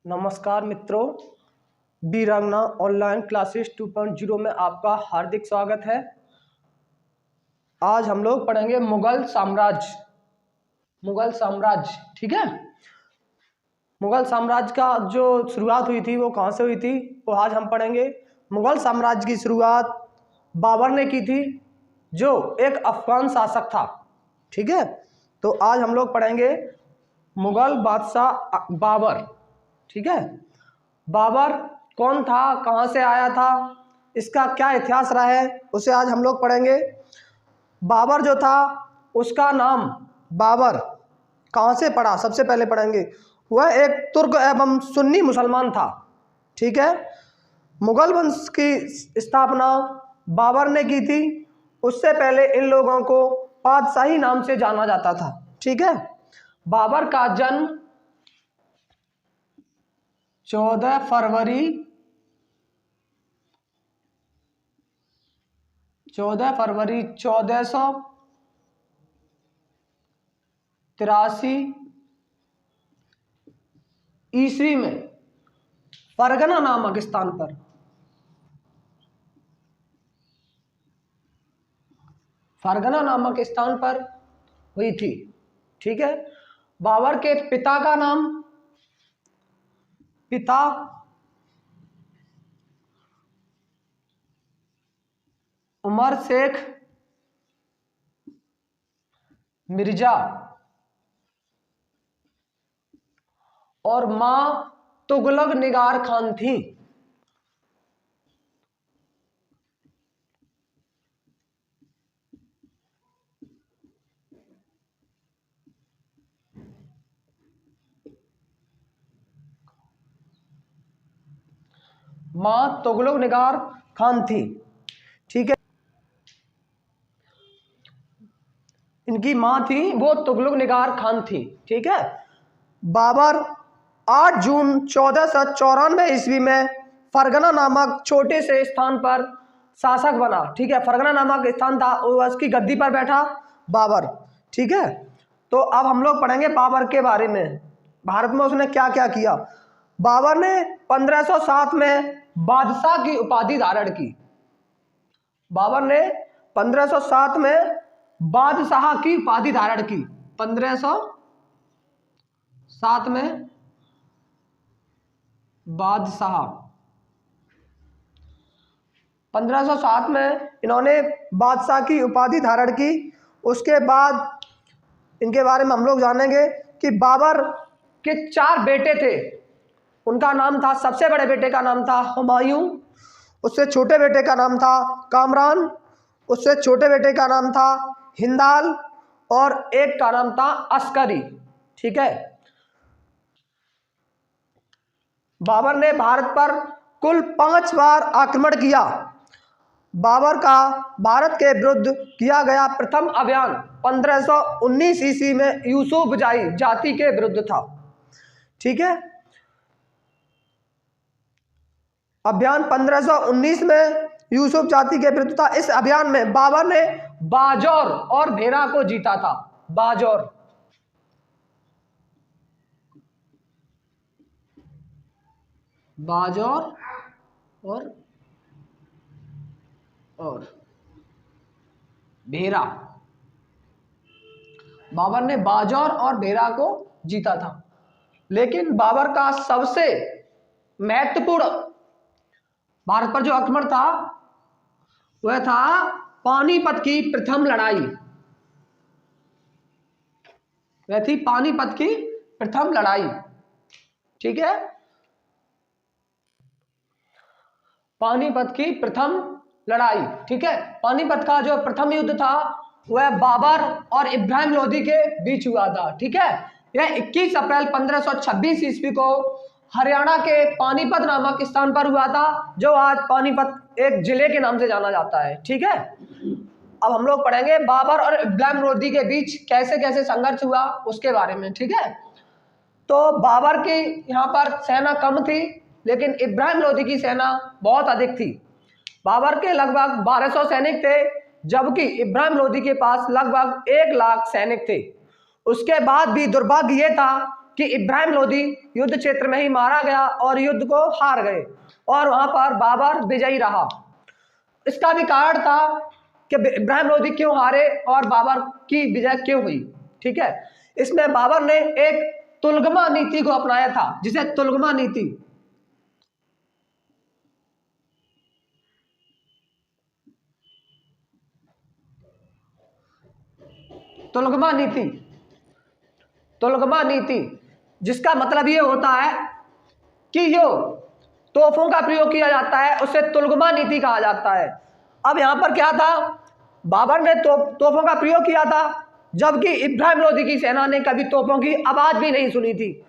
नमस्कार मित्रों, वीरांगना ऑनलाइन क्लासेस 2.0 में आपका हार्दिक स्वागत है। आज हम लोग पढ़ेंगे मुगल साम्राज्य। ठीक है। मुगल साम्राज्य का जो शुरुआत हुई थी वो कहाँ से हुई थी वो आज हम पढ़ेंगे। मुगल साम्राज्य की शुरुआत बाबर ने की थी, जो एक अफगान शासक था। ठीक है। तो आज हम लोग पढ़ेंगे मुगल बादशाह बाबर। ठीक है। बाबर कौन था, कहाँ से आया था, इसका क्या इतिहास रहा है, उसे आज हम लोग पढ़ेंगे। बाबर जो था उसका नाम बाबर कहाँ से पड़ा, सबसे पहले पढ़ेंगे। वह एक तुर्क एवं सुन्नी मुसलमान था। ठीक है। मुगल वंश की स्थापना बाबर ने की थी। उससे पहले इन लोगों को पातशाही नाम से जाना जाता था। ठीक है। बाबर का जन्म 14 फरवरी 1483 ईस्वी में फरगना नामक स्थान पर हुई थी। ठीक है। बाबर के पिता का नाम उमर शेख मिर्जा और मां तुगलक निगार खान थी। मां तुगलक निगार खान थी। ठीक है। इनकी मां थी वो तुगलक निगार खान थी। ठीक है। बाबर 8 जून 1494 ईस्वी में फरगना नामक छोटे से स्थान पर शासक बना। ठीक है। फरगना नामक स्थान था, उसकी गद्दी पर बैठा बाबर। ठीक है। तो अब हम लोग पढ़ेंगे बाबर के बारे में, भारत में उसने क्या क्या किया। बाबर ने 1507 में बादशाह की उपाधि धारण की। बाबर ने 1507 में बादशाह की उपाधि धारण की। 1507 में बादशाह 1507 में इन्होंने बादशाह की उपाधि धारण की। उसके बाद इनके बारे में हम लोग जानेंगे कि बाबर के 4 बेटे थे। उनका नाम था, सबसे बड़े बेटे का नाम था हुमायूं, उससे छोटे बेटे का नाम था कामरान, उससे छोटे बेटे का नाम था हिंदाल और एक का नाम था अस्करी। ठीक है। बाबर ने भारत पर कुल 5 बार आक्रमण किया। बाबर का भारत के विरुद्ध किया गया प्रथम अभियान 1519 ईस्वी में यूसुफजाई जाति के विरुद्ध था। ठीक है। अभियान 1519 में यूसुफ जाति के विरुद्ध था। इस अभियान में बाबर ने बाजौर और भेरा को जीता था। बाजौर और भेरा। बाबर ने बाजौर और भेरा को जीता था। लेकिन बाबर का सबसे महत्वपूर्ण भारत पर जो आक्रमण था वह था पानीपत की प्रथम लड़ाई। वह थी पानीपत की प्रथम लड़ाई। ठीक है। पानीपत की प्रथम लड़ाई। ठीक है। पानीपत का जो प्रथम युद्ध था वह बाबर और इब्राहिम लोदी के बीच हुआ था। ठीक है। यह 21 अप्रैल 1526 ईस्वी को हरियाणा के पानीपत नामक स्थान पर हुआ था, जो आज पानीपत एक जिले के नाम से जाना जाता है। ठीक है। अब हम लोग पढ़ेंगे बाबर और इब्राहिम लोदी के बीच कैसे कैसे संघर्ष हुआ उसके बारे में। ठीक है। तो बाबर की यहाँ पर सेना कम थी, लेकिन इब्राहिम लोदी की सेना बहुत अधिक थी। बाबर के लगभग 1200 सैनिक थे, जबकि इब्राहिम लोदी के पास लगभग 1 लाख सैनिक थे। उसके बाद भी दुर्भाग्य ये था कि इब्राहिम लोदी युद्ध क्षेत्र में ही मारा गया और युद्ध को हार गए और वहां पर बाबर विजयी रहा। इसका भी कारण था कि इब्राहिम लोदी क्यों हारे और बाबर की विजय क्यों हुई। ठीक है, इसमें बाबर ने एक तुलगमा नीति को अपनाया था, जिसे तुलगमा नीति तुलगमा नीति जिसका मतलब ये होता है कि जो तोपों का प्रयोग किया जाता है उसे तुलगमा नीति कहा जाता है। अब यहां पर क्या था, बाबर ने तोपों का प्रयोग किया था, जबकि इब्राहिम लोदी की सेना ने कभी तोपों की आवाज भी नहीं सुनी थी।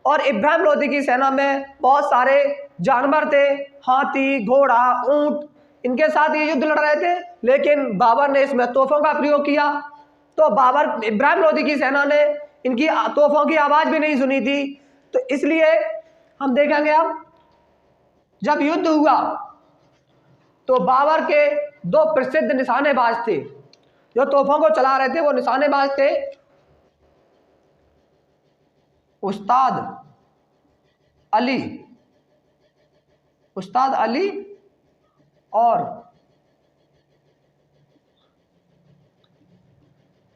और इब्राहिम लोदी की सेना में बहुत सारे जानवर थे, हाथी, घोड़ा, ऊंट, इनके साथ ये युद्ध लड़ रहे थे, लेकिन बाबर ने इसमें तोपों का प्रयोग किया। तो इब्राहिम लोदी की सेना ने इनकी तोपों की आवाज भी नहीं सुनी थी। तो इसलिए हम देखेंगे अब जब युद्ध हुआ तो बाबर के दो प्रसिद्ध निशानेबाज थे जो तोपों को चला रहे थे। वो निशानेबाज थे उस्ताद अली और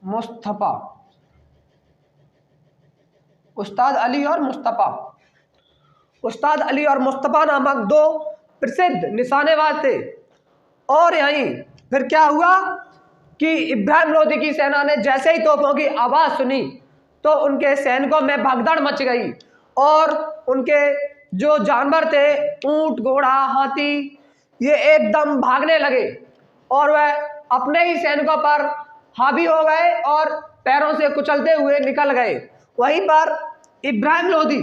मुस्तफा। उस्ताद अली और मुस्तफा नामक दो प्रसिद्ध निशानेबाज थे। और यहीं फिर क्या हुआ कि इब्राहिम लोदी की सेना ने जैसे ही तोपों की आवाज सुनी तो उनके सैनिकों में भगदड़ मच गई और उनके जो जानवर थे, ऊंट, घोड़ा, हाथी, ये एकदम भागने लगे और वह अपने ही सैनिकों पर हावी हो गए और पैरों से कुचलते हुए निकल गए। वहीं पर इब्राहिम लोदी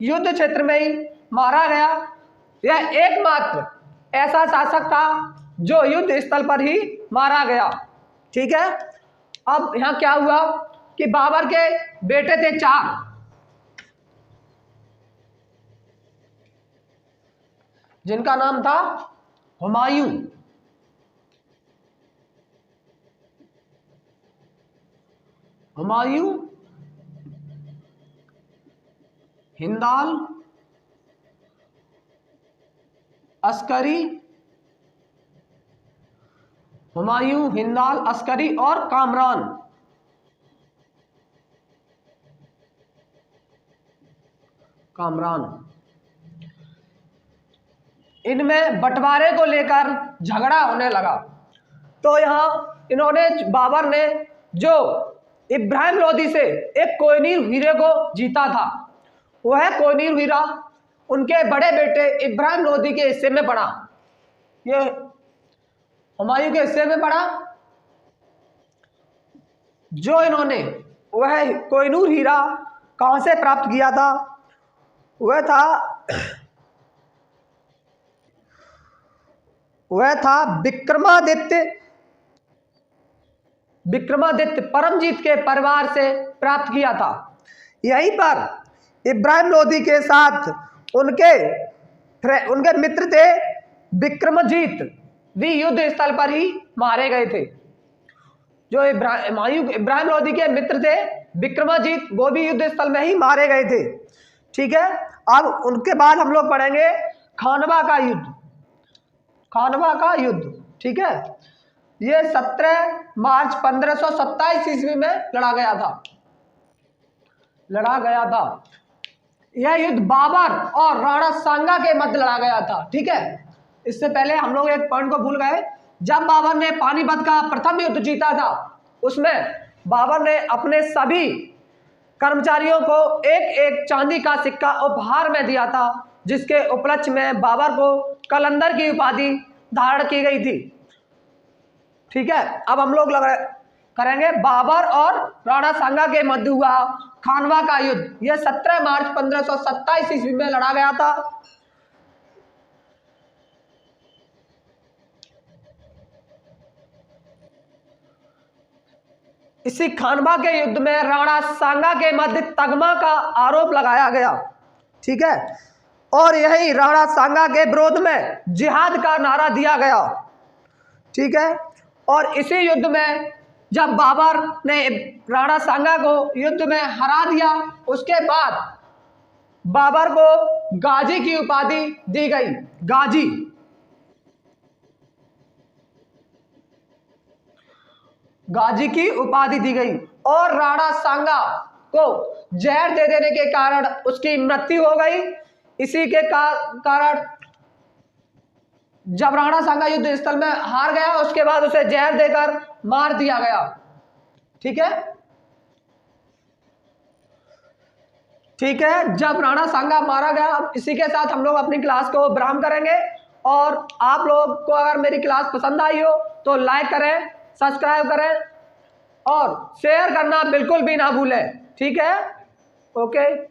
युद्ध क्षेत्र में ही मारा गया। यह एकमात्र ऐसा शासक था जो युद्ध स्थल पर ही मारा गया। ठीक है, अब यहां क्या हुआ कि बाबर के बेटे थे 4, जिनका नाम था हुमायूं, हिंदाल, अस्करी और कामरान। इनमें बंटवारे को लेकर झगड़ा होने लगा। तो बाबर ने जो इब्राहिम लोदी से एक कोहिनूर हीरे को जीता था, वह कोहिनूर हीरा उनके बड़े बेटे इब्राहिम लोदी के हिस्से में पड़ा, ये हुमायूं के हिस्से में पड़ा। जो इन्होंने वह कोहिनूर हीरा कहां से प्राप्त किया था, वह था विक्रमादित्य परमजीत के परिवार से प्राप्त किया था। यहीं पर इब्राहिम लोदी के साथ उनके मित्र थे विक्रमजीत, भी युद्ध स्थल पर ही मारे गए थे। जो इब्राहिम लोदी के मित्र थे विक्रमजीत, वो भी युद्ध स्थल में ही मारे गए थे। ठीक है, अब उनके बाद हम लोग पढ़ेंगे खानवा का युद्ध। ठीक है, ये 17 मार्च 1527 ईस्वी में लड़ा गया था। यह युद्ध बाबर और राणा सांगा के मध्य लड़ा गया था। ठीक है, इससे पहले हम लोग एक पॉइंट को भूल गए। जब बाबर ने पानीपत का प्रथम युद्ध जीता था, उसमें बाबर ने अपने सभी कर्मचारियों को एक एक चांदी का सिक्का उपहार में दिया था, जिसके उपलक्ष्य में बाबर को कलंदर की उपाधि धारण की गई थी। ठीक है, अब हम लोग करेंगे बाबर और राणा सांगा के मध्य हुआ खानवा का युद्ध। यह 17 मार्च 1527 ईस्वी में लड़ा गया था। इसी खानवा के युद्ध में राणा सांगा के मध्य तगमा का आरोप लगाया गया। ठीक है, और यही राणा सांगा के विरोध में जिहाद का नारा दिया गया। ठीक है, और इसी युद्ध में जब बाबर ने राणा सांगा को युद्ध में हरा दिया, उसके बाद बाबर को गाजी की उपाधि दी गई। गाजी, गाजी की उपाधि दी गई। और राणा सांगा को जहर दे देने के कारण उसकी मृत्यु हो गई। इसी के कारण जब राणा सांगा युद्ध स्थल में हार गया, उसके बाद उसे जहर देकर मार दिया गया। ठीक है, ठीक है। जब राणा सांगा मारा गया, इसी के साथ हम लोग अपनी क्लास को विराम करेंगे। और आप लोग को अगर मेरी क्लास पसंद आई हो तो लाइक करें, सब्सक्राइब करें और शेयर करना बिल्कुल भी ना भूलें। ठीक है, ओके।